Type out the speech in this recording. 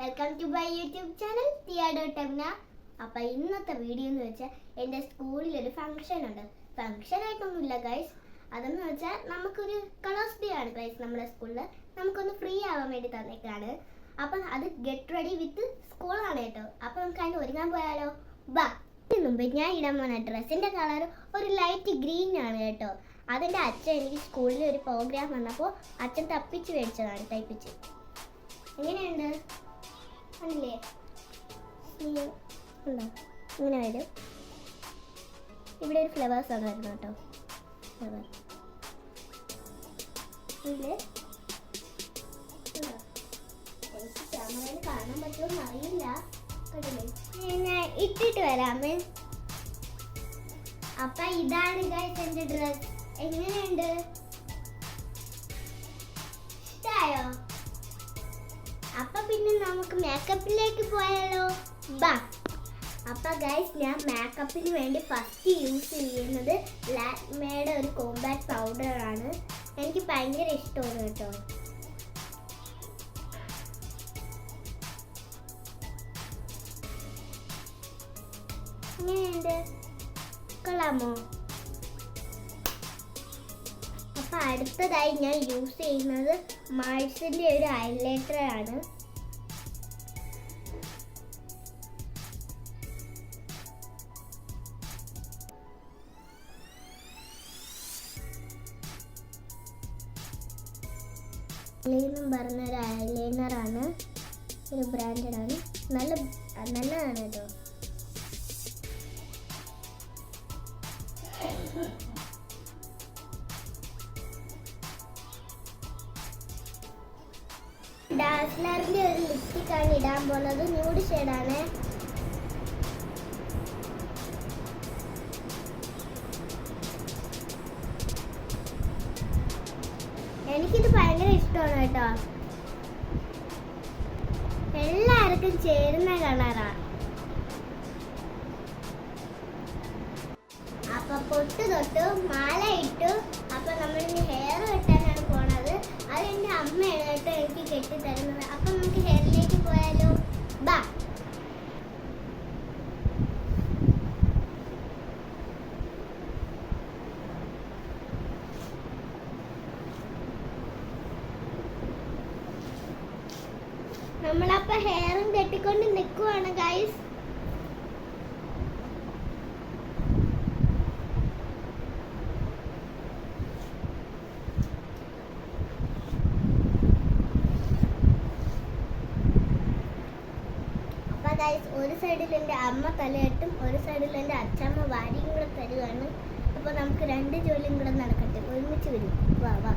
Welcome to my YouTube channel ടിയ.ടെമ്ന. അപ്പോൾ ഇന്നത്തെ വീഡിയോ എന്ന് വെച്ചാൽ എൻ്റെ സ്കൂളിലൊരു ഫംഗ്ഷൻ ഉണ്ട്. ഫംഗ്ഷൻ ആയിട്ടൊന്നുമില്ല ഗൈസ്, അതെന്ന് വെച്ചാൽ നമുക്കൊരു കളേഴ്സ് ഡേ ആണ് ഗൈസ്. നമ്മുടെ സ്കൂളിൽ നമുക്കൊന്ന് ഫ്രീ ആവാൻ വേണ്ടി തന്നേക്കാണ്. അപ്പം അത് ഗെറ്റ് റെഡി വിത്ത് സ്കൂളാണ് കേട്ടോ. അപ്പോൾ നമുക്ക് അതിന് ഒരുങ്ങാൻ പോയാലോ? ബാ. ഇതിന് മുമ്പ് ഞാൻ ഇടാൻ പോകുന്ന ഡ്രസ്സിൻ്റെ കളർ ഒരു ലൈറ്റ് ഗ്രീൻ ആണ് കേട്ടോ. അതിൻ്റെ അച്ഛൻ എനിക്ക് സ്കൂളിൽ ഒരു പ്രോഗ്രാം വന്നപ്പോൾ അച്ഛൻ തപ്പിച്ച് മേടിച്ചതാണ്, തയ്പ്പിച്ച്. എങ്ങനെയുണ്ട്? അല്ലേ ഉണ്ടോ? ഇങ്ങനെ വരും. ഇവിടെ ഒരു ഫ്ലവേഴ്സ് ആണ് വരുന്നത് കേട്ടോ. ഫ്ലവർ എനിക്ക് ക്യാമറയിൽ കാണാൻ പറ്റുമെന്ന് അറിയില്ല. ഞാൻ ഇട്ടിട്ട് വരാമേ. അപ്പൊ ഇതാണ് ഗൈസ് എന്റെ ഡ്രസ്. എങ്ങനെയുണ്ട്? ഇഷ്ടായോ? അപ്പൊ പിന്നെ നമുക്ക് മേക്കപ്പിലേക്ക് പോയാലോ? ബാ. അപ്പൊ ഗൈസ് ഞാൻ മേക്കപ്പിന് വേണ്ടി ഫസ്റ്റ് യൂസ് ചെയ്യുന്നത് ലാക്മേയുടെ ഒരു കോമ്പാക്ട് പൗഡർ ആണ്. എനിക്ക് ഭയങ്കര ഇഷ്ടമാണ് കേട്ടോ. എങ്ങനെയുണ്ട്? കൊള്ളാമോ? അപ്പൊ അടുത്തതായി ഞാൻ യൂസ് ചെയ്യുന്നത് മാർസിന്റെ ഒരു ഹൈലൈറ്റർ ആണ്. എന്നും പറഞ്ഞൊരു ഐലൈനർ ആണ്, ഒരു ബ്രാൻഡഡ് ആണ്. നല്ലതാണ് കേട്ടോ. ഡാസ്ലറിന്റെ ഒരു ലിപ്സ്റ്റിക് ആണ് ഇടാൻ പോകുന്നത്. ന്യൂഡ് ഷെയ്ഡാണ്. എനിക്കിത് ഭയങ്കര ഇഷ്ടമാണ് കേട്ടോ. എല്ലാവർക്കും ചേരുന്ന കളറാണ്. അപ്പൊ പൊട്ട് തൊട്ട് മാല ഇട്ടു. അപ്പൊ നമ്മളിനി ഹെയർ കെട്ടാനാണ് പോണത്. അത് എൻ്റെ അമ്മയാണ് കേട്ടോ എനിക്ക് കെട്ടി തരുന്നത്. അപ്പൊ നമുക്ക് ഹെയറിലേക്ക് പോയാലോ? ബാ. നമ്മളപ്പോ ഹെയറും കെട്ടിക്കൊണ്ട് നിൽക്കുവാണ് ഗൈസ്. ഒരു സൈഡിൽ എൻ്റെ അമ്മ തലയിട്ടും ഒരു സൈഡിൽ എൻ്റെ അച്ഛമ്മ വാരിയും കൂടെ തരുവാണ്. അപ്പോൾ നമുക്ക് രണ്ട് ജോലിയും കൂടെ നടക്കട്ടെ. ഒരുമിച്ച് വരും. വാ വാ.